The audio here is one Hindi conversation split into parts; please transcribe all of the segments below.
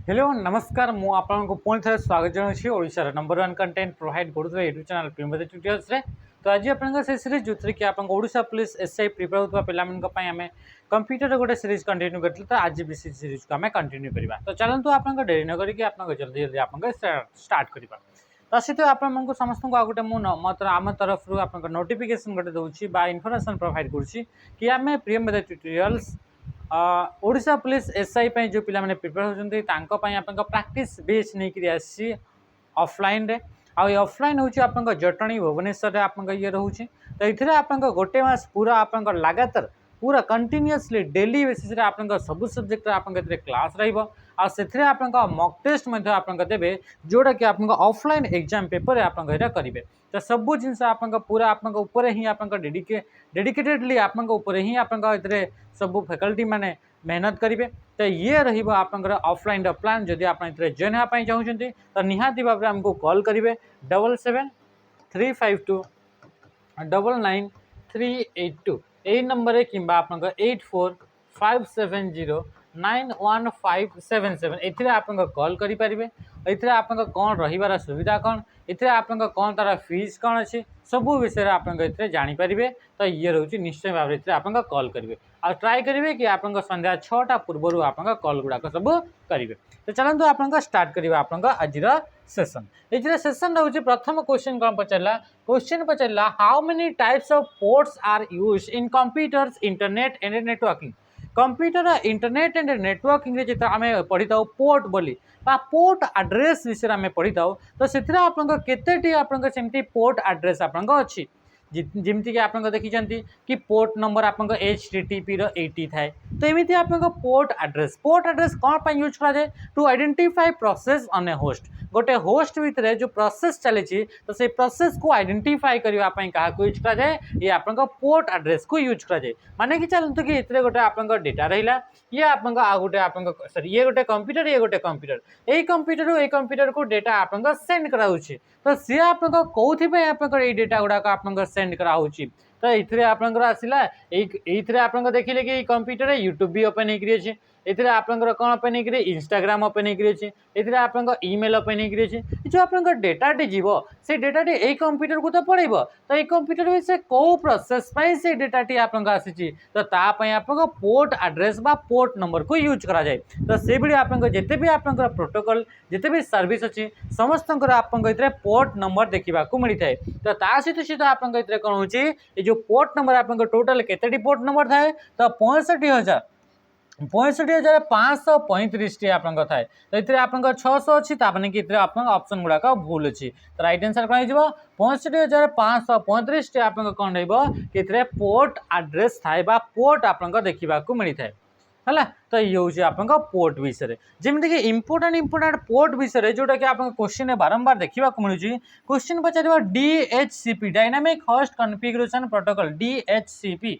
हेलो नमस्कार मु आपको पुणी थे स्वागत जनाऊँ ओडिशार नंबर 1 कंटेंट प्रोवाइड करुवा यूट्यूब चैनल पिंबदे ट्यूटोरियल्स रे। तो आज आप सीरीज जो कि आप ओडिशा पुलिस एसआई प्रिपेयर होता पे आम कंप्यूटर गोटे सीरीज कंटिन्यू करते तो आज भी सीरीज को आम कंटिन्यू करवा। तो चलते आप डेरी न करके जल्दी जल्दी आप स्टार्ट करवा। तो सहित आपको समस्त को गोटे मुझे आम तरफ आप नोटिफिकेशन गोटे दूसरी इनफर्मेशन प्रोवाइड करुँची आम प्रियंबदे ट्यूटोरियल्स ओडिशा पुलिस एसआई जो पिला माने प्रिपेयर होती आप प्राक्टिस बेस नहीं आसी ऑफलाइन रे आउ ऑफलाइन हूँ आप जटणी भुवनेश्वर आप ये रोचे। तो ये आप गोटे मस पूरा आप लगातार पूरा कंटिन्यूअसली डेली बेसिस आप सब सब्जेक्ट आप क्लास रही आप मॉक टेस्ट आप देवे जोटा कि आप ऑफलाइन एग्जाम पेपर आप करेंगे। तो सब जिनस आप पूरा आप ही आप डेडिकेटेडली आप ही आप सब फैकल्टी माने मेहनत करेंगे। तो ये आप ऑफलाइन प्लान जदि आप जॉइन होगापी चाहते तो निहाती भाव में आमको कॉल करेंगे 7735299382 यही नंबर कि 8457091577 ये आप कॉल करेंगे। ये आप कौन रही सुविधा कौन ये आप कौन तार फीस कौन अच्छी सब विषय आप जानीपर। तो ये रोचे निश्चय भाव में आप कॉल करेंगे आ ट्राए करेंगे कि आप संध्या 6टा पूर्व आप कॉल गुड़ाक सब करेंगे। तो चलते आप स्टार्ट करवा आप आज सेशन। ये सेशन रोचे प्रथम क्वेश्चन कौन पचारा क्वेश्चन पचारा how many types of ports are used in computers internet and networking. Computer internet and networking जो आम पढ़ी था पोर्ट बोली पोर्ट आड्रेस विषय आम पढ़ी था। तो से केतेटी आपमती पोर्ट आड्रेस आप अच्छी जमीक आप देखी कि पोर्ट नंबर आप HTTP रो80 थाए। तो एमती आप पोर्ट आड्रेस कौन पर यूज कराए to identify process on a host गोटे होस्ट भितर जो प्रोसेस चली तो से प्रोसेस को आइडेंटिफाई करने क्या यूज कराए ये आप पोर्ट आड्रेस को यूज कराए। माने कि चलते कि ये गोटे आप डेटा रहा ये आप गोटे आप सॉरी ये गोटे कंप्यूटर यही कंप्यूटर को डेटा आप सेंड कराऊँच। तो सी आप कौन आप डेटा गुड़ाक आप सेंड कराऊँच। तो ये आसला ये आप देखिले कि कंप्यूटर यूट्यूब भी ओपन होकर ये आप कौन ओपन होकर इंस्टाग्राम ओपन होकर ये आप ईमेल ओपन होकर जो आप डेटाटी जीव से डेटाटी यही कंप्यूटर को तो पड़ेब। तो ये कंप्यूटर में से कौ प्रोसेस से डेटाटी आप आसी तो तापाई आप पोर्ट आड्रेस बा पोर्ट नंबर को यूज करा जाए। तो से भी आप जिते भी आप प्रोटोकॉल जिते भी सर्विस अच्छी समस्त आप पोर्ट नंबर देखा मिलता है। तो सहित सहित आप कौन हो जो पोर्ट नंबर आप टोटाल केते पोर्ट नंबर थाए तो 65,535 आप थाए। तो ये आप 600 अच्छी ताने कि ऑप्शन गुड़ाक भूल अच्छी। तो राइट आंसर कौन हो 65,535 आप कौन कि पोर्ट आड्रेस थाए पोर्ट आप देखा मिलता है। तो ये हूँ आप पोर्ट विषय जमीक कि इंपोर्टाट पोर्ट विषय जोटा कि आप क्वेश्चन बारंबार देखा मिलूँ। क्वेश्चन पचार DHCP dynamic host configuration protocol DHCP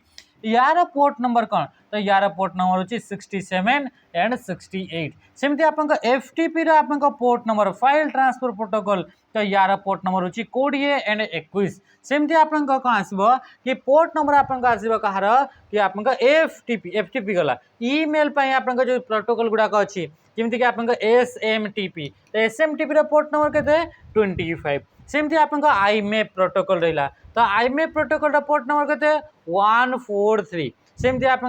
यार पोर्ट नंबर कौन तो यार पोर्ट नंबर होची 67 एंड 68। सेमती आप FTP रो आप port number file transfer protocol तो यार पोर्ट नंबर होची 20 एंड 21। सेमती आप कौन आसबो कि पोर्ट नंबर आप आसबो कहार कि आप FTP गला ईमेल पई आप जो प्रोटोकॉल गुड़ाक अच्छी जमीक कि आप SMTP तो SMTP रो पोर्ट नंबर केते 25। सेमती आप IMAP प्रोटोकॉल रहा तो IMAP प्रोटोकॉल पोर्ट नंबर केते 143। सेमती आप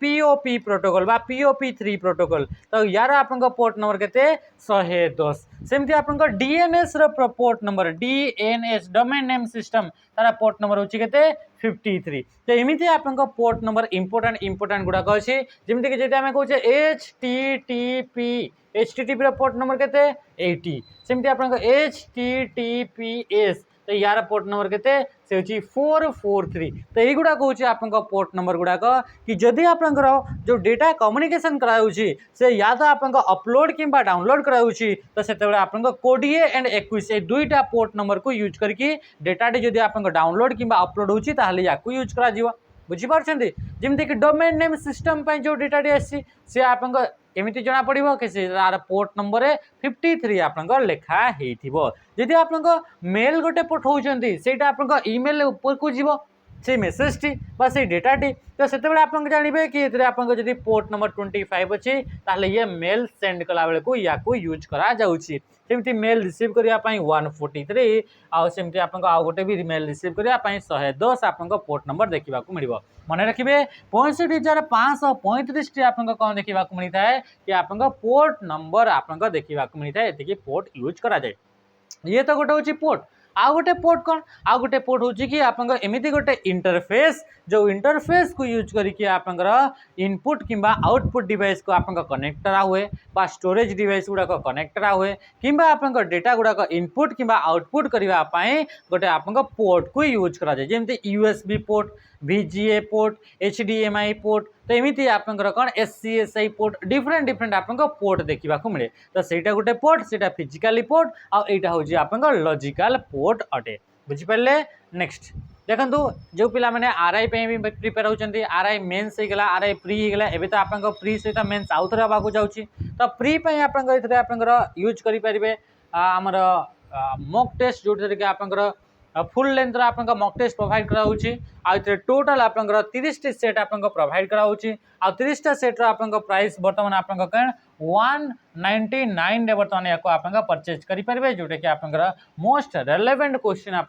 POP प्रोटोकॉल बा POP3 प्रोटोकॉल तो यार आप पोर्ट नंबर केते 110। सेमती आप DNS रो port number DNS domain name system तारा पोर्ट नंबर होची केते 53। तो एमती आप पोर्ट नंबर इंपोर्टाट गुड़ाक अच्छे जमीक कि आम कहे HTTP रो पोर्ट नंबर केते 80। सेमती आप HTTPS तो यार पोर्ट नंबर केते से 443। तो यही गुड़ाक हूँ आप पोर्ट नंबर गुड़ाक कि जदि आप जो डेटा कम्युनिकेशन कराऊँगी से या तो आप अपलोड कि डाउनलोड कराऊँगी तो से आप 20 एंड 21 ये दुईटा पोर्ट नंबर को यूज करके डेटाटी जदि आप डाउनलोड कि अपलोड होची ताहले याकू यूज करा जीवा। बुझीपारे जमीक कि डोमेन नेम सिस्टम जो डेटाटी आसी से आप केमिति जना पड़िबो कि तार पोर्ट नंबर 53 आप लेखाही जदि आप मेल गोटे पठाउछंती सेटा आप ईमेल ऊपर को जीवो से मेसेजटी बा से डेटाटी तो से आप जानवे कि जब पोर्ट नंबर 25 अच्छे ताहले ये मेल सेंड कला बेलू या यूज करा जाउछि सेमती मेल रिसीव करने 143 आमती आप गोटे भी मेल रिसीव करने 110 आप पोर्ट नंबर देखा मिल मन रखिए 65,535 आप कौन देखा मिलता है कि आप पोर्ट नंबर आप देखा मिलता है ये पोर्ट यूज करा जाए। ये तो गोटे हूँ पोर्ट आउ गोटे पोर्ट कौन आउ गोटे पोर्ट हूँ कि एमती गोटे इंटरफेस जो इंटरफेस को यूज करके इनपुट किंबा आउटपुट डिवाइस को आप कनेक्ट करा हुए बा स्टोरेज डिवाइस गुड़ाक कनेक्ट करा हुए किंबा आप डेटा गुड़ाक इनपुट किंबा आउटपुट करने गोटे आप पोर्ट को यूज करा जाए जमी USB port VGA port HDMI port तो एमती आप कौन SCSI पोर्ट डिफरेंट डिफरेंट आप पोर्ट देखा मिले तो सहीटा गोटे पोर्ट से फिजिकाली पोर्ट आईटा हूँ आप लॉजिकल पोर्ट अटे बुझिपारे। नेक्स्ट देखो जो पिला मैंने RI भी प्रिपेयर होती RI मेन्स होगा RI प्री होगा एवं तो आप प्री सहित मेन्स आउ थे आगे जाऊँगी तो प्री आप यूज करेंगे आमर मॉक टेस्ट जो आप फुल लेंथ आप मॉक टेस्ट प्रोवाइड कराऊँगी टोटाल आप 30 टी सेट आप प्रोवाइड कराऊँगी आ 30टा सेट्र आप प्राइस बर्तमान आप 199 बर्तमान या आप परचेज करेंगे जोटा कि आप मोस्ट रेलेवेंट क्वेश्चन आप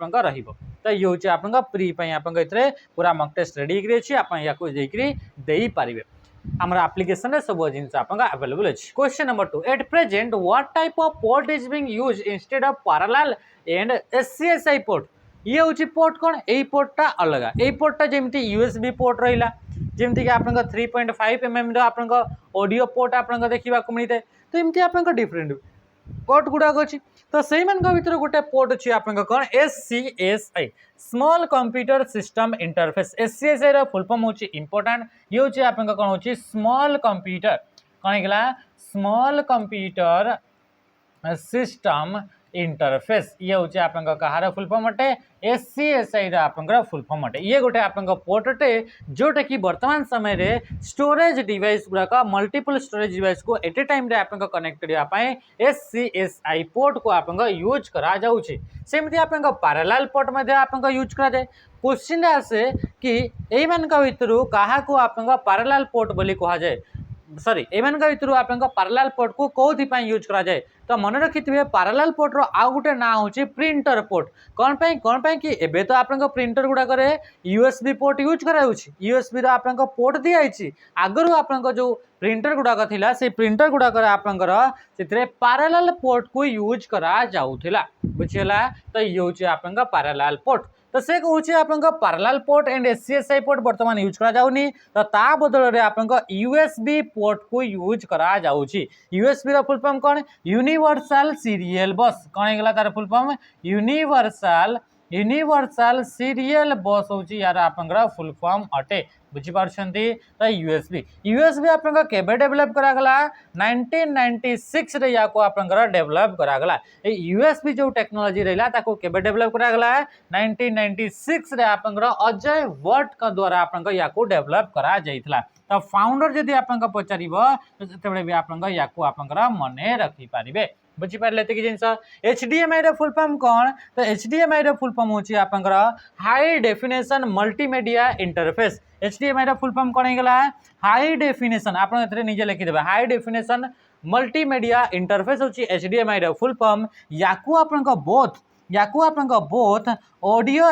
तो ये हूँ आप प्री आप पूरा मॉक टेस्ट रेडी अच्छी आप दे पारे आमर एप्लिकेशन रे सब जिन अवेलेबल अच्छी। Question number 2 at present what type of port is being used instead of parallel and SCSI port ये हूँ पोर्ट कौन यही पोर्टा अलग यही पोर्टा जमी USB पोर्ट रहा जमीक आप 3.5 mm आप ऑडियो पोर्ट आप देखा मिलता है तो एमती आप डिफरेंट पोर्ट गुड़ाक अच्छी तो से भर गोटे पोर्ट अच्छी आप कौन SCSI small computer system interface SCSI रो फुल फॉर्म होची इंपोर्टेंट ये होची आप कौन होची स्मॉल कंप्यूटर कौन होगा स्मॉल कंप्यूटर सिस्टम इंटरफेस ये हूँ आप कहार फुल फॉर्म अटे SCSI आप फुल फॉर्म अटे ये गोटे आप पोर्ट अटे जोटा कि वर्तमान समय रे स्टोरेज डिवाइस गुड़ाक मल्टीपल स्टोरेज डिवाइस को एट ए टाइम आप कनेक्ट करने SCSI पोर्ट को आप यूज करा जाउछि सेमती आप पैरेलल पोर्ट आप यूज करा जाए क्वेश्चन आसे कि एमान भितर क्या आप पैरेलल पोर्ट बोली कहा जाए सॉरी एमान भितर आप पैरेलल पोर्ट को कौन यूज करा जाए तो मन रखि थे पैरेलल पोर्ट रो आउ गोटे ना हूँ प्रिंटर पोर्ट कौन कि एबे तो आप प्रिंटर गुड़ाक USB पोर्ट यूज करा USB रो आप पोर्ट दिखाई आगु आप जो प्रिंटर गुड़ाक थिला से प्रिंटर गुड़ाक आपंकर पैरेलल पोर्ट को यूज करा जाउथिला बुझिला तो ये हूँ आप पैरेलल पोर्ट तो से कहूँ आप parallel port and SCSI port बर्तमान यूज करा जाउनी तो ता बदल में आप USB पोर्ट को यूज करा जाउची USB रो फुल फॉर्म कौन यूनिवर्सल सीरियल बस कौन होगा तार फुल फॉर्म यूनिवर्सल सीरियल बस हूँ यार आप फुल फॉर्म अटे बुझीपार तो यूएसबी आप डेवलप करागला 1996 रे या को आप डेवलप करागला यूएसबी जो टेक्नोलॉजी रहा केबे डेवलप करागला 1996 रे आप अजय वट का द्वारा आप या को डेवलप करा जाइथला तो फाउंडर जदि आप पचार तो भी आप मन रखी पारे बुझीपारे जिन HDMI रो फुल फॉर्म कौन तो HDMI रो फुल फॉर्म होची आपंकर high definition multimedia interface HDMI रो फुल फॉर्म कौन होगा हाई डेफिनेशन आप निजे लिखिदेवे हाई डेफिनेशन मल्टीमीडिया इंटरफेस होची HDMI रो फुल फॉर्म याकू आपंक both audio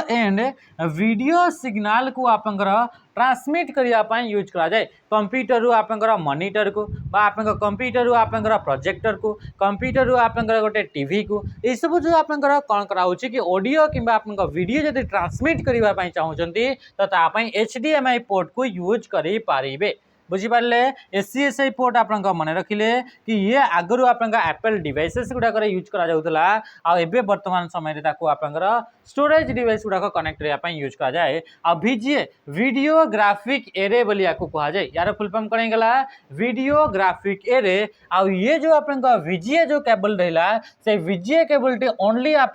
and video signal को आप ट्रांसमिट करने यूज करा जाए कंप्यूटर रू आप मॉनिटर को आप कंप्यूटर रू आप प्रोजेक्टर को कंप्यूटर रू आप गोटे टीवी को ये सब जो आप कौन कराऊँ कि ऑडियो कि वीडियो जब ट्रांसमिट करने चाहते तो HDMI पोर्ट को यूज करें बुझीपारे SCSI पोर्ट आप मन रखिले कि ये आगु आप एप्पल डिवाइसेस गुड़ाक यूज करा आबे वर्तमान समय आप स्टोरेज डिवाइस गुड़ाक कनेक्ट करने यूज करा जाए आ VGA वीडियो ग्राफिक एरे बोली या कहा जाए यार फुल फॉर्म कौन होगा वीडियो ग्राफिक एरे आ ये जो आप VGA जो केबल रहा से VGA केबल ओनली आप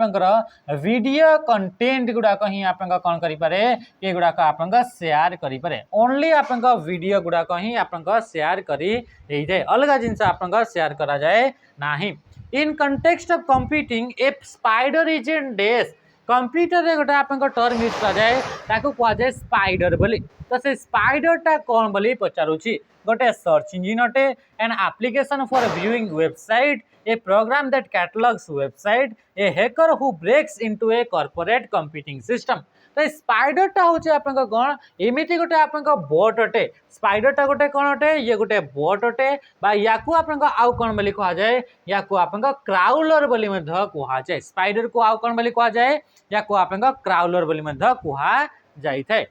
वीडियो कंटेंट गुड़ाक ही आप कौन करें ये गुड़ाक आप शेयर करें ओनली आप वीडियो गुड़ाक ही आप शेयर कर अलग जिनस आप शेयर करा जाए ना in context of computing A spider is in desk computer रे गोटे आप टर्म यूज कराए कहुए स्पाइडर बोली। तो से स्पाइडरटा कौन बोली पचारुची गोटे सर्च इंजिन अटे an application for viewing website a program that catalogs website a hacker who breaks into a corporate computing system. तो स्पाइडरटा हूँ आप कौन एमती गोटे आप बोट अटे स्पाइडरटा गोटे कौन अटे ये गोटे बोट अटे या आउ कौन बोली कहुए या क्राउलर बोली कहुए स्पाइडर को आउ कौन बोली कहुए या क्राउलर बोली कहुए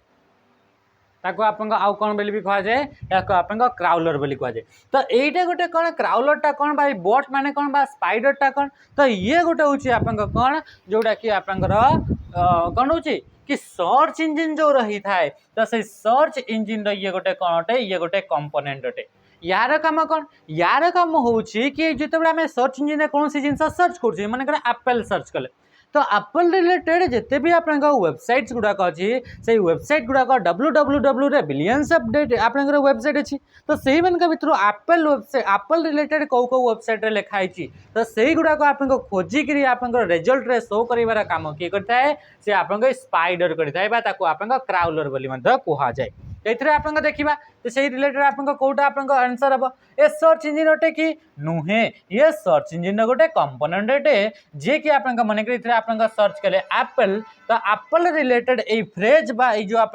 ताको आउ कौन बोली भी कहुए या क्राउलर बोली कहुए। तो यहीटा गोटे कौन क्राउलरटा कौन बा बोट माने कौन बा स्पाइडरटा कौन तो ये गोटे हूँ आप कौन जोटा कि आप कौन हो कि सर्च इंजिन जो रही थाए तो से सर्च इंजिन ये गोटे कौन अटे ये गोटे कंपोनेंट अटे। यार काम कौन यार काम हूँ कि जिते आम सर्च इंजिन कौन सी जिन सर्च कर मन एप्पल सर्च कले तो एप्पल रिलेटेड जिते भी आप वेबसाइट्स गुड़ाक अच्छी से वेबसाइट गुड़ाक www रे बिलियंस अपडेट आप वेबसाइट अच्छी तो से भर एप्पल वेबसाइट एप्पल रिलेटेड कौ कौ वेबसाइट लिखाई तो से गुड़ाक आप खोजिक रिजल्ट रे शो कर कम किए करता से आप स्पाइडर करता आप क्राउलर बोली कहुए। ये आप देखा तो से रिलेटेड आप कौटा आप आंसर हम ए सर्च इंजिन अटे कि नुहे ये सर्च इंजिन गोटे कंपोनेंट अटे जे कि आप मन कर आप सर्च कले एप्पल तो एप्पल रिलेटेड ए फ्रेज बा जो आप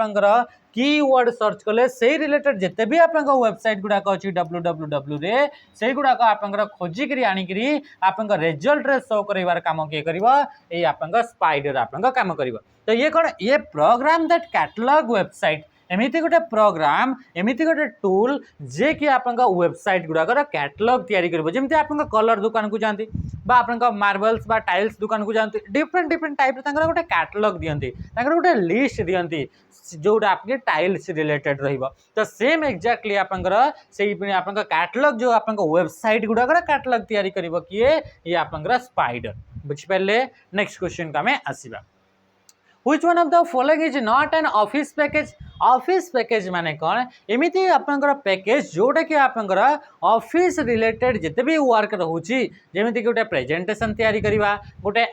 कीवर्ड सर्च कले से रिलेटेड जिते भी आप वेबसाइट गुड़ाक अच्छी www रे से गुड़ाक आप खोजिक आणिक आप रिजल्ट रे शो कर कम किए कर आप स्पाइडर आप कम कर। तो ये कौन ये प्रोग्राम दैट कैटलॉग वेबसाइट एमती गोटे प्रोग्राम एमती गोटे टूल जे कि आप वेबसाइट गुड़ाकर कैटलॉग तैयारी कर जमी आप कलर दुकान को जाती आप मार्बल्स बा टाइल्स दुकान को जाती डिफरेंट डिफरेंट टाइप गोटे कैटलॉग दिखती गोटे लिस्ट दिखती जोटा आपके टाइल्स रिलेटेड रहिबो। तो सेम एक्जाक्टली आप कैटलॉग जो आप वेबसाइट गुड़ाकर कैटलॉग तैयारी करिबो किए ये आप स्पाइडर बुझिपारे। नेक्स्ट क्वेश्चन का आमे आसीबा Which one of the following is not an office package? Office package माने कौन एमती आपंकर पैकेज जोटा कि आपंकर ऑफिस रिलेटेड जिते भी वर्क रोची जेमिति गोटे प्रेजेंटेशन तैयारी करवा गोटे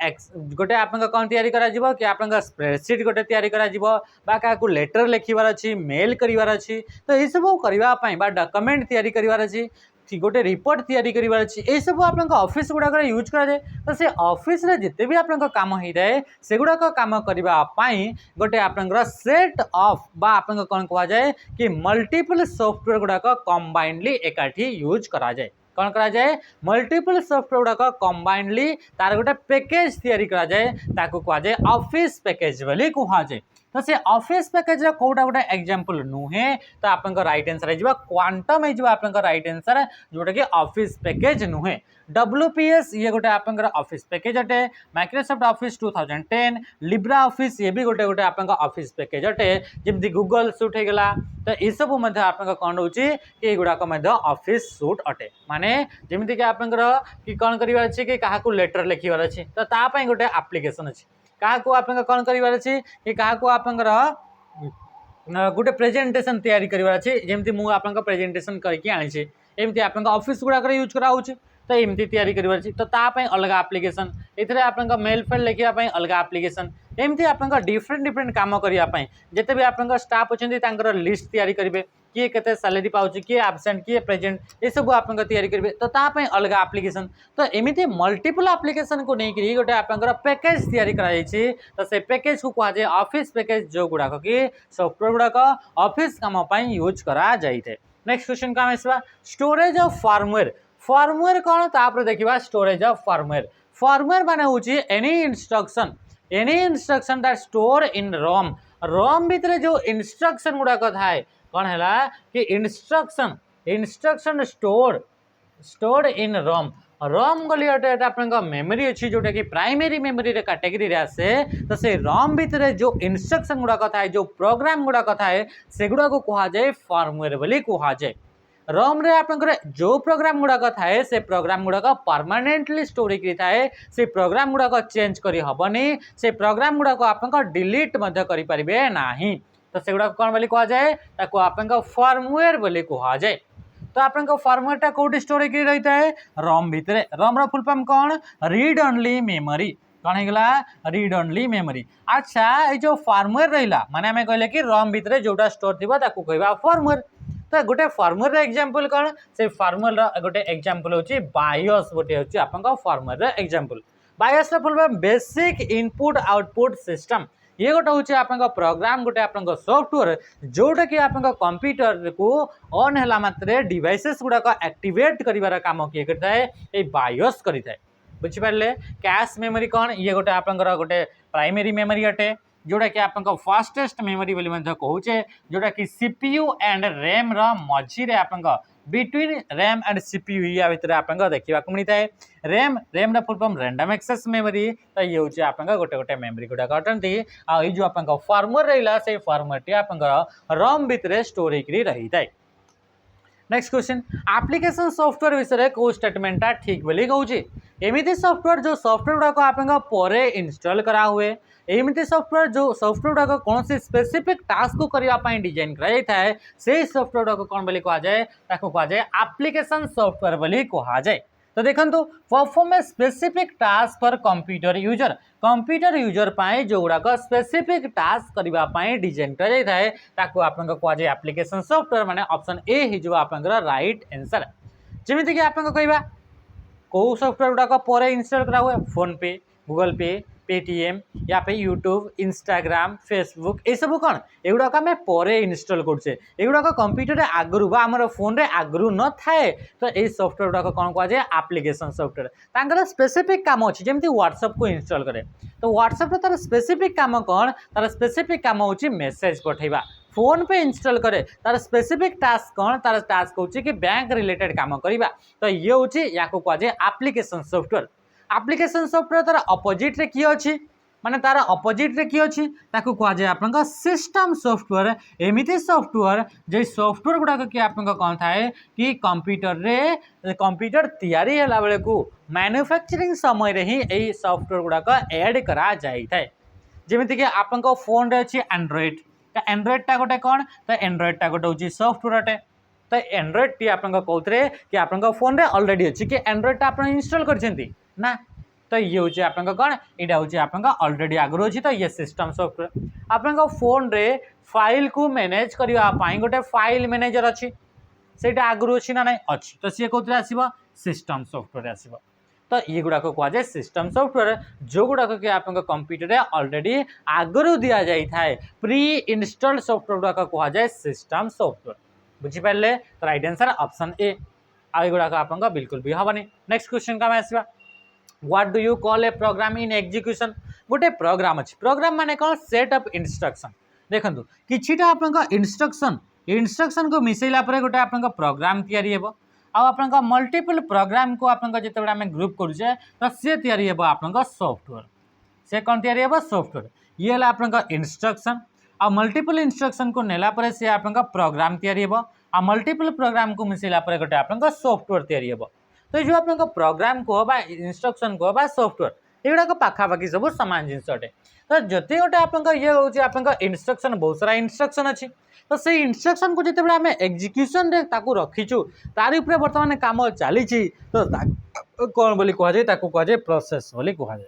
गोटे आप कौन तैयारी करा जीवो कि आप स्प्रेडशीट गोटे तैयारी करा जीवो बा का लेटर लिखबार अच्छी मेल करार अच्छी तो ये सब करने बा डॉक्यूमेंट तैयारी करार अच्छी गोटे रिपोर्ट तैयारी करार अच्छी ये सब आप ऑफिस गुड़ाक यूज कराए तो से ऑफिस रे जिते भी आप काम होता है से गुड़ाक काम करने गोटे आप सेट ऑफ बा आप कौन कह जाए कि मल्टीपल सॉफ्टवेयर गुड़ाक कंबाइंडली एकाठी यूज करा जाए कौन करा जाए मल्टीपल सॉफ्टवेयर गुड़ाक कंबाइंडली तार गोटे पैकेज तैयारी करा जाए ताको कह जाए ऑफिस पैकेज बोली कह जाए। तो से ऑफिस पैकेज कौटा गोटे एग्जांपल नुहे तो आप राइट आंसर है क्वांटम है आप राइट आंसर जोटा कि ऑफिस पैकेज नुहे। WPS ये गोटे आप ऑफिस पैकेज अटे माइक्रोसॉफ्ट ऑफिस 2010 लिब्रा ऑफिस ये भी गोटे गोटे आप ऑफिस पैकेज अटे जमी गूगल सूट होगा तो ये सब आप कौन रोचे कि गुड़ाक ऑफिस सूट अटे माने जमीक आप कि कौन करार अच्छे कि क्या लेटर लिखार अच्छे तो तापाई गोटे एप्लिकेशन अच्छे क्या कौन करार अच्छे कि क्या आप गोटे प्रेजेंटेशन तैयारी करार अच्छे जमी मुझे प्रेजेंटेशन करके आनी एमती आप ऑफिस गुड़ाक यूज कराऊँ तो एमती तैयारी करार अच्छी तो तापाई अलग एप्लिकेशन ये आप मेल फेल लिखापी अलग एप्लिकेशन एमती आप डिफरेंट डिफरेंट काम करने जिते भी आप स्टाफ अच्छा लिस्ट तैयारी करेंगे किए के सैलरी पाँच किए आबसेंट किए प्रेजेंट ये सब आप तैयारी करेंगे तो तापाई अलग एप्लिकेशन तो एमती मल्टीपल एप्लिकेशन को लेकिन गोटे आप पैकेज तैयारी कराई तो से पैकेज को कहुए ऑफिस पैकेज जो गुड़ाक कि सॉफ्टवेयर गुड़ाक ऑफिस काम यूज करा जाए। नेक्स्ट क्वेश्चन का आसवा स्टोरेज ऑफ फार्मवेयर फार्मवेयर कौन तापर देखा स्टोरेज ऑफ फार्मवेयर फार्मवेयर माने होची any instruction that store in ROM ROM भितर जो इंस्ट्रक्शन गुड़ाक थाए कौन है कि इंस्ट्रक्शन स्टोर इन रोम रोम गली आप मेमोरी अच्छी जोटा कि प्राइमरी मेमोरी कैटेगरी आसे तो से रोम भितर जो इंस्ट्रक्शन गुड़ाक थाए जो प्रोग्राम गुड़ाक थाए से गुड़ा को कह जाए फार्मवेयर बोली कह जाए। रोम रे आप जो प्रोग्राम गुड़ाक थाए से प्रोग्राम गुड़ाक परमानेंटली स्टोर थाए से प्रोग्राम गुड़ाक चेंज करी हबनी से प्रोग्राम गुड़ाक आप डिलीट करें ना तो से गुड़ाक कौन बोली कह जाए ताको आप फार्मवेयर बोली कह जाए। तो आप फार्मवेयर टा कौटी स्टोर रही है रोम भितर रोम रो फुल फॉर्म कौन रीड ओनली मेमोरी कौन होगा रीड ओनली मेमोरी। अच्छा ये जो फार्मवेयर रहा माने आम कहले कि रम भितर जोटा स्टोर थी कहवा फार्मवेयर। तो गोटे फार्मवेयर एग्जांपल कौन से फार्मवेयर गोटे एग्जांपल होची बायोस गोटे होची आपन firmware example. BIOS full basic input output system. ये गोटे हूँ आपन प्रोग्राम गोटे आपन सॉफ्टवेयर जोटा कि आपन कंप्यूटर को ऑन है मात्रे डिवाइसेस गुड़ाक एक्टिवेट कर काम किए करए बायोस करें। बुझिपारे कैश मेमोरी कौन ये गोटे आपंकर गोटे प्राइमरी मेमोरी अटे जोटा कि आपन फास्टेस्ट मेमोरी बोली कहूचे जोटा कि सीपीयू एंड रैम मझी आपन बिटवीन रैम एंड सीपीयू या भितर आपन देखा मिलता है। RAM full form random access memory. तो ये हूँ आपन गोटे गोटे मेमोरी गुड़ाक अटंती। आई जो आपन फार्मवेयर रहा से फार्मवेयर टी आपन रम भितर स्टोर होकर रही है। नेक्स्ट क्वेश्चन एप्लिकेशन सॉफ्टवेयर विषय को स्टेटमेंटा ठीक बोली कहूँ एमती सॉफ्टवेयर जो सॉफ्टवेयर गुड़ाक आप इंस्टॉल करा हुए एमती सॉफ्टवेयर जो सॉफ्टवेयर गुड़ाक कौन से स्पेसिफिक टास्क को करने डिजाइन कराए से सॉफ्टवेयर गुड़ाक कौन बोली कहुए कहुए एप्लिकेशन सॉफ्टवेयर बोली कहुए। तो देखो perform a specific task for computer user पाए जो गुड़ाक स्पेसिफिक टास्क करने डिजाइन कराए कहुए एप्लिकेशन सॉफ्टवेयर माने ऑप्शन ए हो आपंकर राइट आंसर। जमीती कि आप कहवा कौ सॉफ्टवेयर गुड़ाक पर इंस्टॉल करा हुए फोन पे गूगल पे पेटीएम या पे यूट्यूब इंस्टाग्राम फेसबुक ये सब कौन एगुड़ाक आम पर इंस्टॉल करुचे एगुड़ाक कंप्यूटर आगु आम फोन रे आगु न थाए। तो ये सॉफ्टवेयर गुड़ाक कौन कहुए एप्लिकेशन सॉफ्टवेयर तांकर स्पेसिफिक काम अच्छी जमी व्हाट्सएप को इंस्टॉल करे। तो व्हाट्सएप तार स्पेसिफिक काम कौन तार स्पेसिफिक काम होची मेसेज पठेबा। फोन पे इंस्टॉल करे तार स्पेसिफिक टास्क कौन तार टास्क होची कि बैंक रिलेटेड काम करवा। तो ये होची या को कहुए एप्लिकेशन सॉफ्टवेयर। एप्लिकेशन सॉफ्टवेयर तार अपोजिट रे की अछि माने तार अपोजिट रे की अछि ताकू कहुए आपन सिस्टम सॉफ्टवेयर। एमिति सॉफ्टवेयर जे सॉफ्टवेयर गुड़ाक कि आपन कौन थाए कि कंप्यूटर तैयारी होला बेले को मैन्युफैक्चरिंग समय रे ही एई सॉफ्टवेयर गुड़ाक ऐड करा जाई थाए। जेमिति कि आपन फोन रे अछि एंड्रॉइड तो एंड्रॉइड टा गोटे कौन तो एंड्रॉइड टा गोटे हूँ सॉफ्टवेयर अटे। तो एंड्रॉइड टी आप कहते कि आप फोन रे ऑलरेडी अच्छी कि एंड्रॉइड टा आप इंस्टॉल करछंती ना। तो ये हूँ आप कौन यहाँ हूँ आप ऑलरेडी आगु अच्छी। तो ये सिस्टम सॉफ्टवेयर आप फोन रे फाइल को मैनेज करने गोटे फाइल मैनेजर अच्छी से आगु अच्छी ना ना अच्छी। तो सी कौन आसो सिस्टम सॉफ्टवेयर आसो। तो ये गुड़ाक कहुए सिस्टम सॉफ्टवेयर जो गुड़ाक कि आप कंप्यूटर ऑलरेडी आगु दि जाए प्री इंस्टॉल्ड सॉफ्टवेयर गुड़ाक कहुए सिस्टम सॉफ्टवेयर। बुझिपारे तो राइट आंसर ऑप्शन ए आई गुड़ाक आप बिल्कुल भी हेनी। नेक्स्ट क्वेश्चन का आसवा what do you call a program in execution. गोटे प्रोग्राम अच्छी प्रोग्राम माने कौन सेट ऑफ इंस्ट्रक्शन। देखो किछिटा आप इंस्ट्रक्शन को मिसेला गोटे आप प्रोग्राम तैयारी आप मल्टीपल प्रोग्राम को आप जो आम ग्रुप करुचे तो सी तैयारी आप सॉफ्टवेयर से कौन तैयारी सॉफ्टवेयर। ये है आप इंस्ट्रक्शन आ मल्टीपल इंस्ट्रक्शन को नेला परे से आप प्रोग्राम तैयारी आ मल्टीपल प्रोग्राम को मिसेला परे गोटे आप सॉफ्टवेयर तैयारी। तो जो आप प्रोग्राम को बा इंस्ट्रक्शन को बा सॉफ्टवेयर एगुड़ाक पाखापाखि सब सामान जिनस अटे। तो जति गोटे आप ये हूँ आप इंस्ट्रक्शन बहुत सारा इंस्ट्रक्शन अच्छी तो से इंस्ट्रक्शन को जिते आम एग्जीक्यूशन रे ताकू रखीचु तारी उपरे वर्तमान काम चली तो कौन बोली कहुए कहुए प्रोसेस बोली कहुए।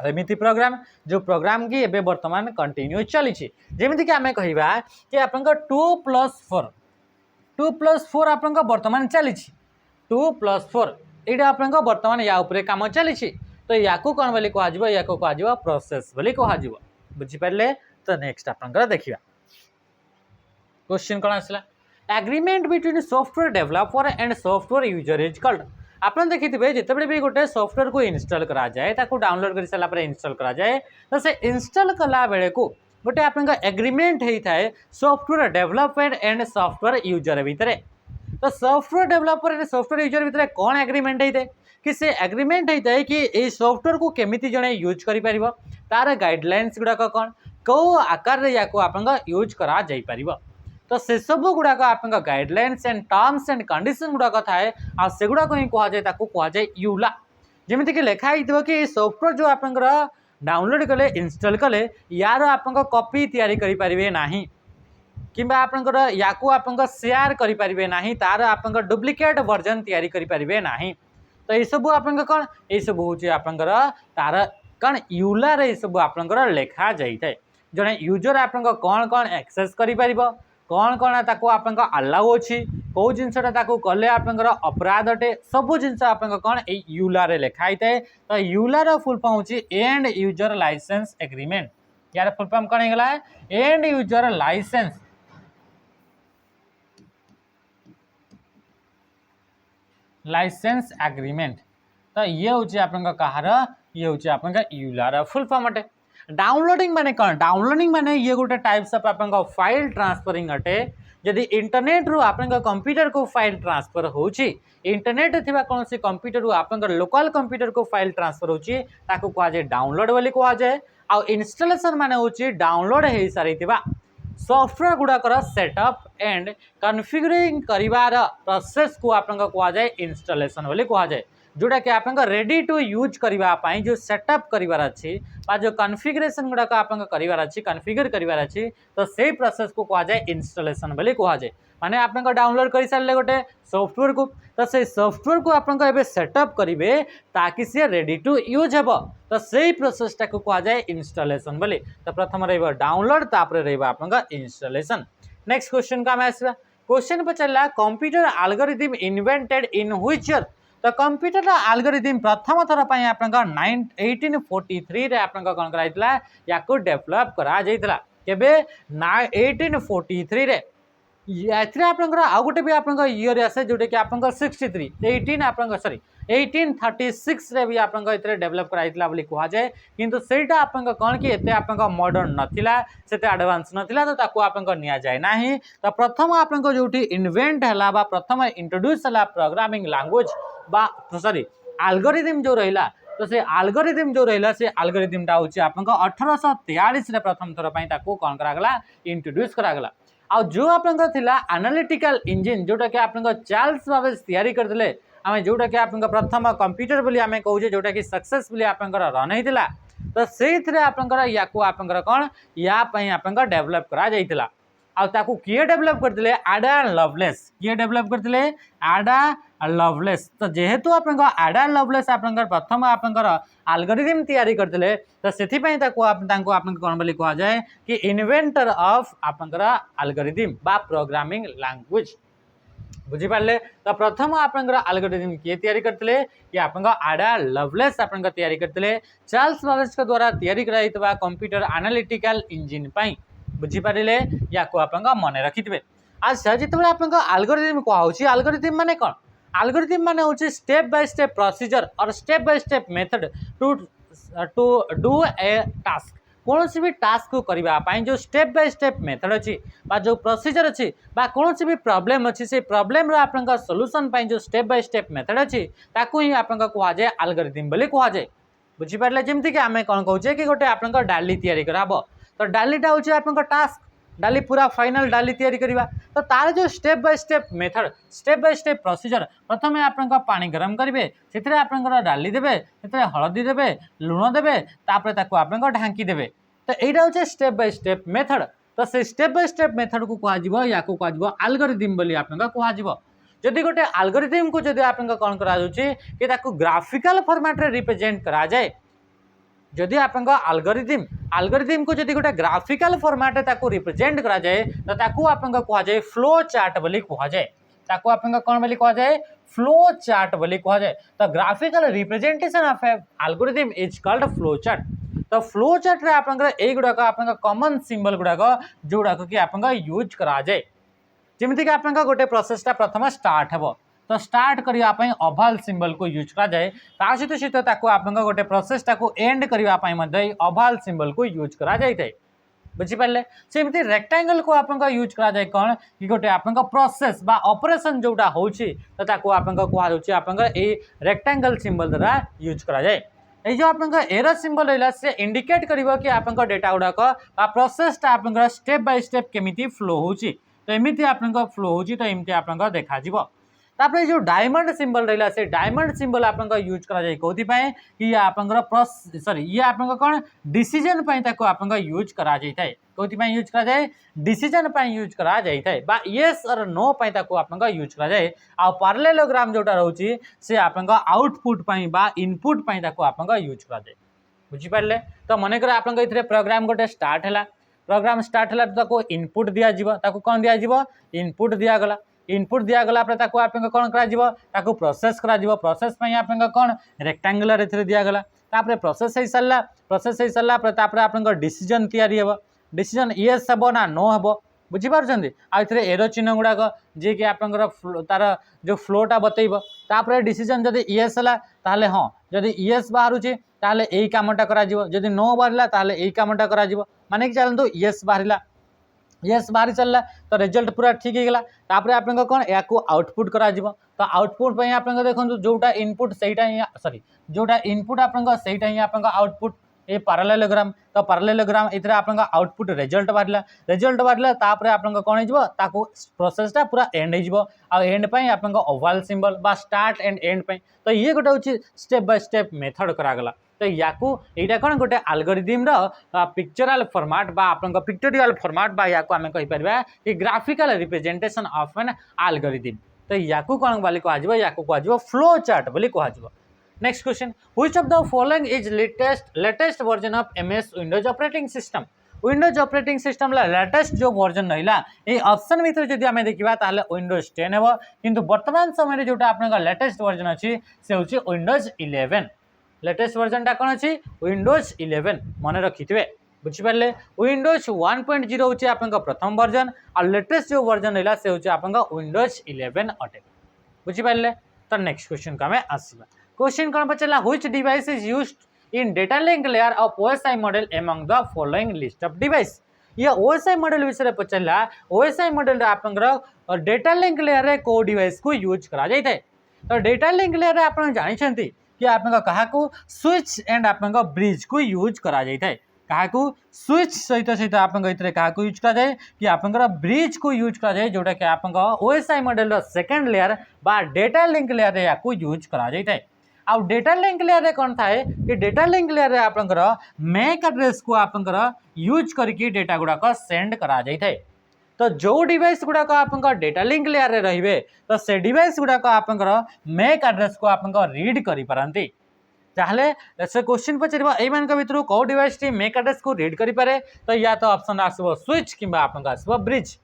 एमती प्रोग्राम जो प्रोग्राम की एबे वर्तमान कंटिन्यू चली जमीती कि आम कहिबा कि आप 2+4 आप वर्तमान चली 2+4 यहाँ आप वर्तमान या उपरे काम चली। तो या कौन बोली कहुए या कहुए प्रोसेस बोली कहुए। बुझिपारे तो नेक्स्ट आप देखा क्वेश्चन कौन आसला agreement between software developer and software user is called. आप देखिए जितेबाला भी गोटे सॉफ्टवेयर को इंस्टॉल करा जाए ताको डाउनलोड कर सारा इंस्टॉल करा जाए तो से इंस्टॉल कला बेले को गोटे आप एग्रीमेंट होता है software development and software user भितर। तो software developer and software user भितर कौन एग्रीमेंट होता है कि से एग्रीमेंट होता है कि ये सॉफ्टवेयर को केमिति जड़े यूज कर तार गाइडलाइंस गुड़ाक कौन कौ आकार या आप यूज करा जाई परिबा। तो से सब गुड़ाक आप guidelines and terms and condition गुड़ाक थाए आ से गुड़ाक ही कहुए कहुए यूला। जमीती कि लिखाई कि सॉफ्टवेयर जो आप डाउनलोड कले इंस्टॉल कले यार आप कॉपी तैयारी करि परिबे नाही किंबा आपनकर याकू आप शेयर करि परिबे नाही तार आप डुप्लिकेट वर्जन तैयारी करि परिबे नाही। तो ये सब आप कौन ये सब हूँ आपंकर तार कारण यूलर ये सब आपंकर लेखा जाए जड़े यूजर आप कौन कौन एक्सेस कर कौन कौन ताको आपंक अलाउ अच्छी कौ जिनसा कले आपंकर अपराध अटे सब जिन कौन यूलर लिखाई थाए तो यूलर फुल फॉर्म होची एंड यूजर लाइसेंस एग्रीमेंट यार फुल फॉर्म कौन होगा एंड यूजर लाइसेंस एग्रीमेंट तो ये हूँ कहार ये हूँ आप यूलर फुल फॉर्म अटे डाउनलोडिंग माने कौन डाउनलोडिंग माने ये गोटे टाइप्स ऑफ आप फाइल ट्रांसफरिंग अटे जदि इंटरनेट रु आप कंप्यूटर को फाइल ट्रांसफर होची इंटरनेट थिबा कौन से कंप्यूटर रु आप लोकल कंप्यूटर को फाइल ट्रांसफर होची ताको कहा जाए डाउनलोड बोली कहा जाए आ इंस्टॉलेशन माने होची डाउनलोड हे सारिथिबा सॉफ्टवेयर गुड़ाकर सेटअप एंड कॉन्फ़िगरिंग करिवार प्रोसेस को आप कहा जाए इंस्टॉलेशन बोली कहा जाए जोटा कि आप रेडी टू यूज करने जो सेटअप करार अच्छी जो कॉन्फ़िगरेशन गुड़ाक आप करार अच्छी कॉन्फ़िगर करार अच्छी तो से प्रोसेस को कहा जाए इंस्टॉलेशन बोली कहा जाए माने आप डाउनलोड कर सारे गोटे सॉफ्टवेयर को तो से सॉफ्टवेयर को आप सेटअप करेंगे ताकि सी रेडी टू यूज हे तो से प्रोसेसटा को कहा जाए इंस्टॉलेशन बोली तो प्रथम रहा डाउनलोड तापर रहा आप इंस्टॉलेशन नेक्स्ट क्वेश्चन का आम आसवा क्वेश्चन पचारा computer algorithm invented in which year तो कंप्यूटर एल्गोरिथम प्रथम थर पर आप 1843 रे आप कौन कराइला या डेवलप करा जाइतला केबे 1843 रे एथरे आपनकर आ गोटे भी आपनकर ईयर आसे जोटे कि आपनकर 63 18 आपनकर सॉरी 1836 रे भी आपनकर इतरे डेवलप कराइतला बोली कहा जाए किंतु सेटा आपनकर कोन कि एते आपनकर मॉडर्न नथिला सेते एडवांस नथिला तो ताको आपनकर निया जाय नाही तो प्रथम आपनकर जोटी इन्वेंट हला बा प्रथम इंट्रोड्यूस हला प्रोग्रामिंग लैंग्वेज बा सॉरी एल्गोरिथम जो रहिला तो से एल्गोरिथम जो रहिला से एल्गोरिथम टा होची आपनकर 1843 रे प्रथम थर पई ताको कोन करागला इंट्रोड्यूस करागला आ जो आपनकर थिला एनालिटिकल इंजिन जोटा कि आपनकर चार्ल्स बाबेज तैयारी करथिले आमे जोटा कि आपनकर प्रथम कंप्यूटर बोली आमे कहूजे जोटा कि सक्सेसफुली आपनकर रन हेतिला तो सेथरे आपनकर याको आपनकर कोन या पई आपनकर डेवलप करा जाइतिला आ ताकू किए डेवलप करथिले आडा लवलेस किए डेवलप करथिले आडा लवलेस तो जेहेतु आपनकर आडा लवलेस आपनकर प्रथम आपनकर एल्गोरिथम तैयारी करथिले तो सेथि पई ताकू आपनकर कोन बोली कहा जाए कि इन्वेंटर ऑफ आपनकर एल्गोरिथम बा प्रोग्रामिंग लैंग्वेज बुझी पाले तो प्रथम आपनकर एल्गोरिथम किए तैयारी करथिले कि आपनकर आडा लवलेस आपनकर तैयारी करथिले चार्ल्स बाबेज के द्वारा तैयारी कराइतबा कंप्यूटर एनालिटिकल इंजिन पई बुझी पारे या को आप मन रखिथे अच्छा जिते आप एल्गोरिथम कहा एल्गोरिथम माने कौन एल्गोरिथम माने होची स्टेप बाय स्टेप प्रोसीजर और step by step method to do a task कौन भी टास्क को करने जो स्टेप बाय स्टेप मेथड अच्छी जो प्रोसीजर अच्छी कौन भी प्रॉब्लम अच्छी से प्रॉब्लम आप सॉल्यूशन जो स्टेप बाय स्टेप मेथड अच्छी ताकू ही आप कहा जाए एल्गोरिथम बोली कहा जाए बुझीपारे जमीक कि आम कौन कहे कि गोटे आप डाली तैयारी कराबो तो डालीटा हूँ आप टास्क डाली पूरा फाइनल डाली तैयारी करवा तो तार जो step by step method step by step procedure प्रथम आप पानी गरम करेंगे से आप डाली देवे से हलदी देवे लुण देवे तापर आप ढांकी देवे तो यहाँ हूँ स्टेप बाय स्टेप मेथड तो से स्टेप बाय स्टेप मेथड को कह या कह एल्गोरिथम बोली आप कह जदि गोटे एल्गोरिथम को जब आप कौन करा ग्राफिकल फॉर्मेट रे रिप्रेजेंट करा जाए जदि आप एल्गोरिथम को जदि गोटे ग्राफिकल फॉर्मेट ताको रिप्रेजेंट करा जाए तो ताको आप कह जाए फ्लो चार्ट बोली कह जाए ताको आप कौन बोली कह जाए फ्लो चार्ट बोली कह जाए तो graphical representation of algorithm is called flow chart तो फ्लो चार्ट रे आप गुड़ाक आप कॉमन सिंबल गुड़ाक जोड़ाक कि आप यूज करा जाए जमीक कि आप गोटे प्रोसेसटा प्रथम स्टार्ट हे तो स्टार्ट करने ओभाल सिंबल को यूज करा जाए सहित सहित आप गोटे प्रोसेसटा को एंड करने ओभाल सिंबल को यूज करा जाए बुझीपारे सेमती रेक्टांगल को आप यूज करा जाए कौन कि गोटे आप प्रोसेस बा ऑपरेशन जोटा होची तो ताको आप कहुच्छे रेक्टांगल सिंबल द्वारा यूज करा जाए ये जो आप एरर सिंबल रहा से इंडिकेट कर कि आप डेटा गुड़ाक प्रोसेसटा आप स्टेप बाय स्टेप केमी फ्लो होची तो एमती आप फ्लो होची तो एमती आप देखा तापर जो डायमंड सिंबल रहा से डायमंड सिंबल आप यूज करा जाए कौन कि आप सॉरी ये आप कौन डिसीजन आप यूज करा जाए कौन यूज करा जाए डिसीजन यूज करा जाए बा येस और नो आप यूज करा जाए आ पैरेललोग्राम जोटा रोची से आप आउटपुट बा इनपुट आप यूज करा जाए बुझिपारे तो मनकर आप प्रोग्राम गोटे स्टार्ट है प्रोग्राम स्टार्ट है तो इनपुट दिज्व कौन दिज्व इनपुट दिगला इनपुट दिगला आप कौन कर प्रोसेस प्रोसेस आप कौन रेक्टांगुलर दिगला प्रोसेस हो सारा प्रोसेस हो सारापर आप डिसीजन तैयारी हे डिसीजन येस हे ना नो हे बुझीपार आउ एरो चिन्ह गुड़ाक जी कि आप तार जो फ्लोटा बतईब तापर डिसीजन जदि येस है ताहले हाँ जदि येस बाहर ताहले यही कामटा करा जदि नो बाहर ताहले यही कामटा करा माने कि चलतु येस बाहर येस बाहरी चलला तो रिजल्ट पूरा ठीक होगा तापर आप कौन या आउटपुट करा तो आउटपुट आप देखो जोटा इनपुट सेटा सॉरी जोटा इनपुट आपटा ही आप आउटपुट ये पारालेलोग्राम तो पारालेलोग्राम ये आप आउटपुट रिजल्ट बाहर तापर आप कौन हो प्रोसेसटा पूरा एंड हो एंड पे आप ओवाल सिंबल बा स्टार्ट एंड एंड पे तो ये गोटे हूँ स्टेप बाय स्टेप मेथड करागला तो या यहाँ कौन गोटे आलगोरिथम पिक्चराल फॉर्मेट बा आप पिक्टोरियल फॉर्मेट बा या आम कहीपर कि ग्राफिकल रिप्रेजेंटेशन ऑफ एन आलगोरिथम तो या कौन बोली कह या कह फ्लो चार्ट बोली कह next question which of the following is latest version of MS Windows operating system Windows operating system latest जो वर्जन रहा ये ऑप्शन भीतर जब आम देखा ताहले विंडोज 10 हे किंतु वर्तमान समय जोटा आप लेटेस्ट वर्जन अच्छी से हूँ विंडोज 11 लेटेस्ट वर्जनटा कौन अच्छी विंडोज 11 मन रखिथे बुझिपारे विंडोज 1.0 हूँ आप प्रथम वर्जन और लेटेस्ट जो वर्जन रहा से हूँ आप विंडोज 11 अटे बुझिपारे तो नेक्स्ट क्वेश्चन को आम आसवा क्वेश्चन कौन पचारा which device is used in data link layer of OSI model among the following list of device ये ओएसआई मॉडल विषय पचारा ओएसआई मॉडल आप डेटा लिंक लेयर रे को डिवाइस को यूज करा जाए तो डेटा लिंक लेयर आप जानते कि आप स्विच एंड आप ब्रिज को यूज करा जाए क्या स्विच सहित सहित आप क्या यूज कराए कि आप ब्रिज को यूज कराए जोटा कि आप ओएसआई मॉडल सेकेंड लेयर बा डेटा लिंक लेयर या यूज करा जाए आउ डेटा लिंक लेयर कौन थाए कि डेटा लिंक लेयर आप मैक एड्रेस को आप यूज करके डेटा गुड़ाक सेंड करा जाए तो जो डिवाइस गुड़ाक आप डेटा लिंक लेयर रे रहिबे तो से डिवाइस गुड़ाक आप मैक एड्रेस को आप रीड करि पारंती ताहले से क्वेश्चन पचार यही भितर कौ डिवाइस टी मैक एड्रेस को रीड करि पारे तो या तो ऑप्शन आसबो स्विच किंबा आपन आसबो ब्रिज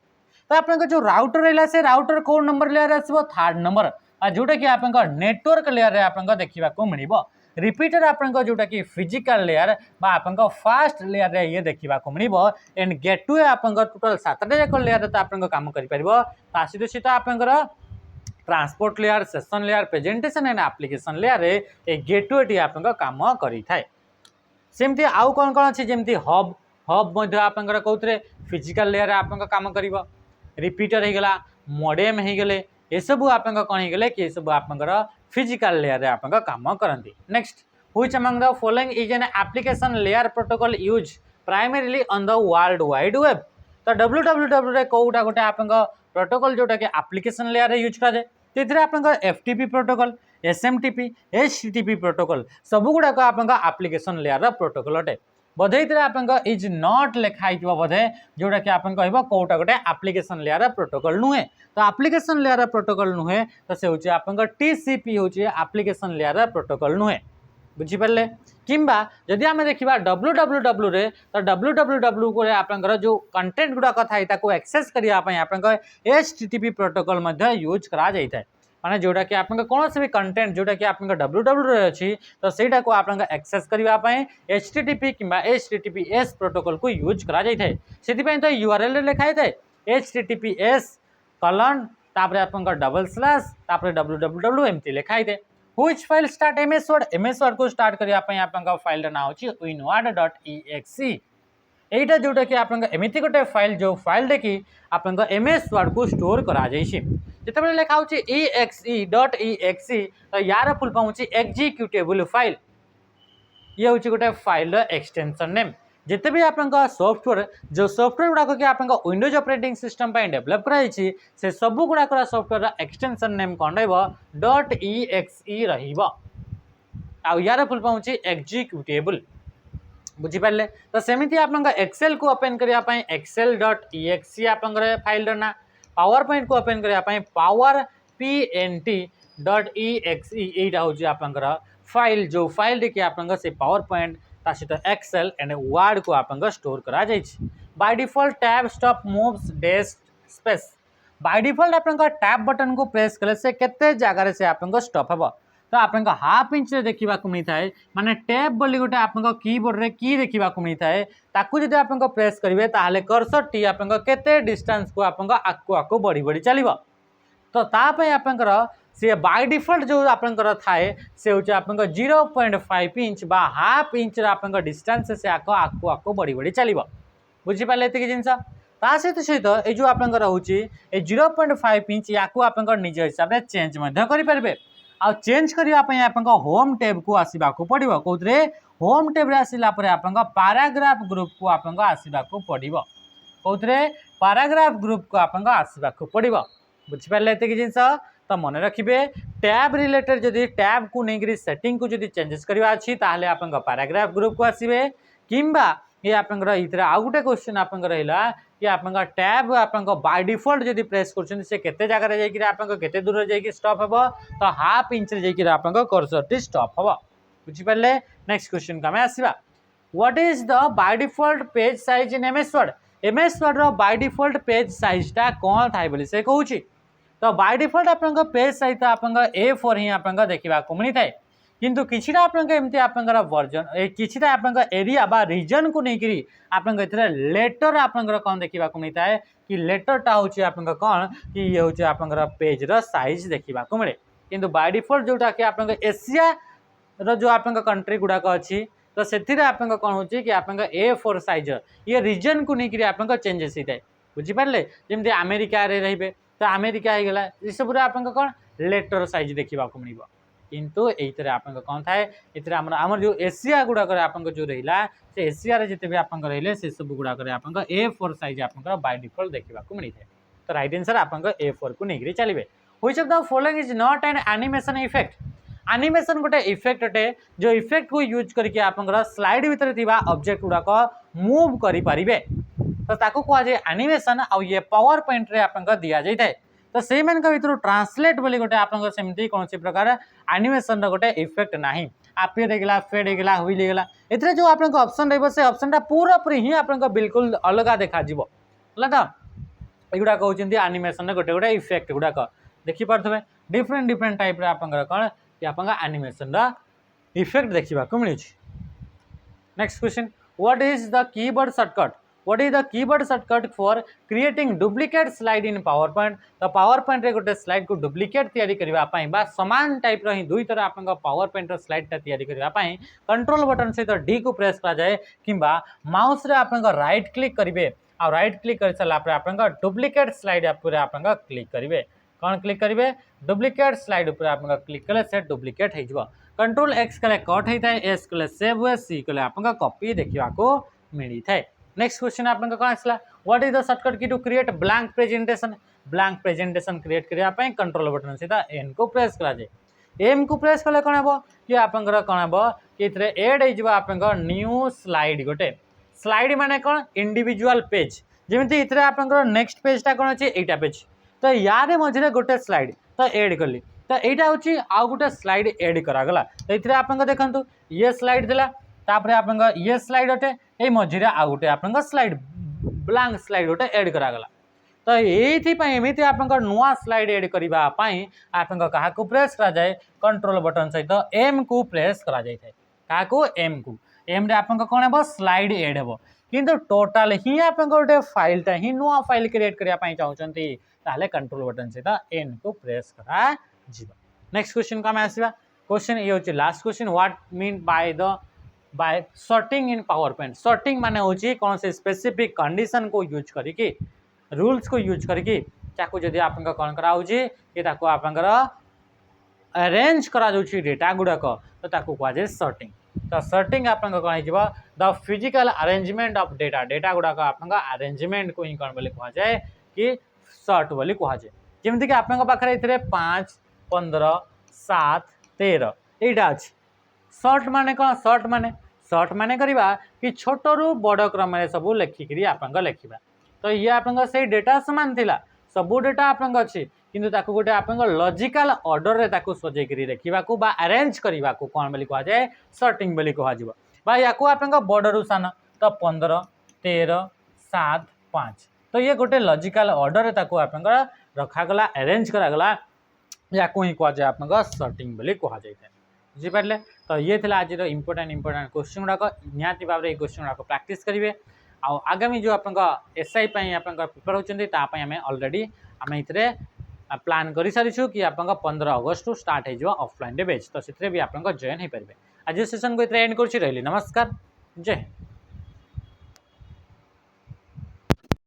तो आपन जो राउटर रहला से राउटर को नंबर लेयर आसबो थर्ड नंबर आ जोटा कि आपन नेटवर्क लेयर रे आपन देखिबा को मिलिबो रिपीटर आपन जोटा कि फिजिकल लेयर बा आपन फास्ट लेयर रे ये देखिबा को मिलिबो एंड गेटवे आपन टोटल 7टा जाक लेयर त आपन काम करि परिबो ता सीधे सीधा आपन transport layer session layer presentation and application layer A gateway T आपन काम करि थाए सेमती आउ कौन कौन अच्छे जमी हब हब आप कौन फिजिकल लेयर आप काम कर रिपीटर हो गला मॉडेम हो गले ये सब आप कौन हो गले कि सब आप फिजिकल लेयर आप काम करती next which among the following is an application layer protocol use primarily on the world wide web तो www रे कोटा गोटे आप प्रोटोकॉल जोटा कि एप्लिकेशन लेयर यूज कराए तो आप FTP protocol SMTP HTTP protocol सब गुड़ाक आप एप्लिकेशन लेयर प्रोटोकॉल अटे बोधे आप इज नॉट लिखाई बोधे जोटा कि आप कह कौटा गोटे एप्लिकेशन लेयर प्रोटोकॉल नुहे तो एप्लिकेशन लेयर प्रोटोकॉल नुहे तो से हूँ आप टीसीपी हूँ एप्लिकेशन लेयर प्रोटोकॉल नुहे बुझिपारे किंबा जदि आम देखा www रे तो www को आप जो कंटेंट गुड़ाक थाए एक्सेस करने आप एचटीटीपी प्रोटोकॉल यूज करा जाए माने जोटा कि आप कौन भी कंटेंट जोटा कि आप www रे अच्छी तो सहीटा को आप एक्सेस करने एचटीटीपी किंबा एचटीटीपीएस प्रोटोकॉल को यूज करा जाए से तो यूआरएल लिखाई थाए https कलन तापर आप डबल स्लैश तापर www एमती लिखाई थाए which file start MS word को स्टार्ट करने आप फाइल ना हो winword.exe एटा जोटा कि आप एमती गोटे फाइल जो फाइल देखी आप एमएस वर्ड को स्टोर करा जिते लिखा हो exe.exe तो यार फुल फॉर्म हूँ एक्जिक्यूटेबल फाइल ये हूँ गोटे फाइल एक्सटेंशन नेम जिते भी आप सॉफ्टवेयर जो सॉफ्टवेयर गुड़ाक कि आप विंडोज ऑपरेटिंग सिस्टम डेवलप कराई से सब गुड़ाक सॉफ्टवेयर एक्सटेंशन नेम कौन .exe रहा यार फुल फॉर्म हूँ एक्जिक्यूटेबल बुझिपारे तो सेमती आप एक्सेल को ओपन करने excel.exe आप फाइल ना पावर पॉइंट को ओपन करने power pnt.exe यहाँ हूँ आप फाइल जो फाइल देखिए आप से पावर पॉइंट ता सहित एक्सेल एंड वर्ड को आपन स्टोर करा जाइछि। By default tab stop moves desk space. By default आपन टैब बटन को प्रेस कले से केते जगह से आपन स्टॉप हेबो। तो आपन हाफ इंच रे देखा मिलता है माने टैब बोली गोटे आपन कीबोर्ड रे की देखा मिलता है ताकू जदि आपन प्रेस करेंगे ताहले कर्सर टी आपन केते डिस्टेंस को आपन आकु आकु बढ़ी बढ़ी चलिबो। तो तापय आपनकर से बाय डिफॉल्ट जो आपनकर थाए से होचे आपनकर 0.5 इंच बा हाफ इंच रे आपनकर डिस्टेंस से आको आकु आकु बढ़ी बढ़ी चलिबो। बुझी पाले एतिक जिंस ता सहित ए जो आपनकर होची ए 0.5 इंच याकू आपनकर निज हिसाब रे चेंज मध्य करि परबे। आ चेंज करिया पय आपनकर होम टैब को आसीबा को पड़िबो। कोथरे होम टैब रे आसिला परे आपनकर पैराग्राफ ग्रुप को आपनकर आसीबा को पड़िबो। कोथरे पैराग्राफ ग्रुप को आपनकर आसीबा को पड़िबो। बुझी पाले एतिक जिंस तो मन रखिबे टैब रिलेटेड जदि टैब को नेगिरी सेटिंग को जदि चेंजेस करबा अछि ताहले आपनकर पैराग्राफ ग्रुप को आसीबे किंबा ये आपनकर इथरे आ गुटे क्वेश्चन आपनकर रहिला कि आपनकर टैब आपनकर बाय डिफॉल्ट जदि प्रेस करछन से केते जगह रे जाई कि आपनकर केते दूर रे जाई कि स्टॉप हेबो तो हाफ इंच रे जाई कि आपनकर कर्सर टी स्टॉप हेबो। बुझी पाले नेक्स्ट क्वेश्चन का में आसीबा what is the by default page size in MS Word. MS Word रो बाय डिफॉल्ट पेज साइज ता कोन थाई बोली से कहूची। तो बाय डिफॉल्ट आपनकर पेज साइज ता आपनकर A4 ही आपनकर देखिबा को मिली थाए किंतु किछिटा आपनकर एमती आपनकर वर्जन ए किछिटा आपनकर एरिया बा रीजन को नेकिरी आपनकर इतरे लेटर आपनकर कोन देखिबा को मिलता है कि लेटर टा होची आपनकर कोन कि ये होची आपनकर पेज रो साइज देखिबा को मिले। किंतु बाय डिफॉल्ट जोटा कि आपनकर एशिया रो जो आपनकर कंट्री गुडा को अछि तो सेथिरे आपनकर कोन होची कि आपनकर A4 साइज ये रीजन को नेकिरी आपनकर चेंजेस हिताय। बुझी पारले जेमते अमेरिका रे रहिबे तो अमेरिका हे गेला इ सब रे आपनकर कोन लेटर साइज देखिबा को मिलिबो। किंतु एइतरे आपन कोन थाए इतरे हमर जो एशिया गुडा करे आपन जो रहिला से एशिया रे जते भी आपन रहिले से सब गुडा करे आपन A4 साइज आपन बाय डिफॉल्ट देखिबा को मिली थाए। तो राइट आंसर आपन A4 को नेगरी चलिबे। Which of the following is not an animation effect. Animation गोटे इफेक्ट अटे जो इफेक्ट को यूज करके आपन स्लाइड भीतर थिबा ऑब्जेक्ट गुडा को मूव करि परिबे तो ताको कहा जाय एनिमेशन आ ये पावर पॉइंट रे आपन दिया जाय थाए। तो से मन भर ट्रांसलेट बोली गोटे आपन सेमती कौन प्रकार एनिमेशन गोटे इफेक्ट नाही आपियर होगा फेड होगा हुईल होगा ए जो आप ऑप्शन रही से ऑप्शन पूरा पूरी ही आप बिल्कुल अलग देखा तो युवा कहते एनिमेशन गोटे गोटे इफेक्ट गुड़ाक देखिपे डिफरेंट डिफरेंट टाइप कौन कि आप एनिमेशन इफेक्ट देखा मिली। Next question what is the keyboard shortcut. What is the keyboard shortcut for creating duplicate slide in PowerPoint? तो PowerPoint रे गोटे स्लाइड को डुप्लिकेट तैयारी करबा पई बा समान टाइप रो ही दुई तरह आपन PowerPoint रो स्लाइड ता तैयारी करबा पई कंट्रोल बटन से तो डी को प्रेस करा जाए किंबा माउस रे आपन राइट क्लिक करिवे आ राइट क्लिक कर सला पर आपन डुप्लिकेट स्लाइड ऊपर आपन क्लिक करिवे कौन क्लिक करिवे डुप्लिकेट स्लाइड ऊपर आपन क्लिक कले से डुप्लिकेट हे जबो। कंट्रोल एक्स कले कट हे थाए एस कले सेव हुए सी कले आपन कॉपी देखिबा को मिली थाए। नेक्स्ट क्वेश्चन आपन कौन आसला what is the shortcut key to create blank presentation. Blank presentation create करिया पई कंट्रोल बटन से एन को प्रेस करा जाए एम को प्रेस कले कोन हेबो कि आपन कोन हेबो कि इतरे ऐड हे जबो आपन न्यू स्लाइड गोटे स्लाइड माने कोन इंडिविजुअल पेज जेमिति इतरे आपन नेक्स्ट पेज ता कोन अछि एटा पेज तो यारे मझरे गोटे स्लाइड तो ऐड करली तो एटा होछि आ गोटे स्लाइड ऐड करा गला तो इतरे आपन देखंतु ये स्लाइड देला तापरे आपन ये स्लाइड अटे ए मझिरे आ गोटे आपन स्लाइड ब्लैंक स्लाइड गोटे ऐड करा गला तो एथि पई एमिति आपन नुआ स्लाइड ऐड करिबा पई आपन कहा को प्रेस करा जाए कंट्रोल बटन सहित एम को प्रेस करा जाय थाए कहा को एम रे आपन कोन हेबो स्लाइड ऐड हेबो किंतु टोटल ही आपन गोटे फाइल ता ही नुआ फाइल क्रिएट करिया पई चाहउचंती ताले कंट्रोल बटन सहित एन को प्रेस करा जिबा। नेक्स्ट क्वेश्चन का में आसीबा क्वेश्चन ये होची last question what mean by sorting in PowerPoint. Sorting माने होची कौन से स्पेसिफिक कंडीशन को यूज करिके रूल्स को यूज करिके ताको जदी आपन का कोन करा होची कि ताको आपन अरेंज करा जोची डेटा गुडा को तो ताको कहा जाय सॉर्टिंग। तो सॉर्टिंग आपन कोन हिजबा the physical arrangement of data गुडा को आपन अरेंजमेंट को ही कोन बोले कहा जाय कि सॉर्ट बोली कहा जाय जेमति कि आपन पाखरे इतरे 5 15 7 13 एटा अछि सॉर्ट माने कौन सॉर्ट माने करबा कि छोट रु बड़ क्रम रे सब लेखिकरी आपन लेखिबा तो ये आपन से डेटा समान थिला सब डेटा आपन अछि किंतु ताको गोटे आपन लॉजिकल ऑर्डर रे ताको सजे करी लेखिबा को बा अरेंज करबा को कोन बोली कहा जाय सॉर्टिंग बोली कहा जिवो। बा या आप बड़रू सान तो 15 13 7 5 तो ये गोटे लॉजिकल ऑर्डर आप रखागला अरेंज करागला या ही कहुए आप सर्टिंग बोली कहुए बुझीपारे। तो ये थी आज इंपोर्टेंट क्वेश्चन गुड़ाक निहाती भाव में क्वेश्चन गुड़ाक प्रैक्टिस करेंगे आगामी जो आप एसआई प्रिपेयर होती आम अलरेडी आम ये प्लान कर सारी कि आप 15 अगस्त टू स्टार्ट हो ऑफलाइन बैच तो से भी आप जॉइन हो पारे। आज सेशन को एंड कर नमस्कार जय हिंद।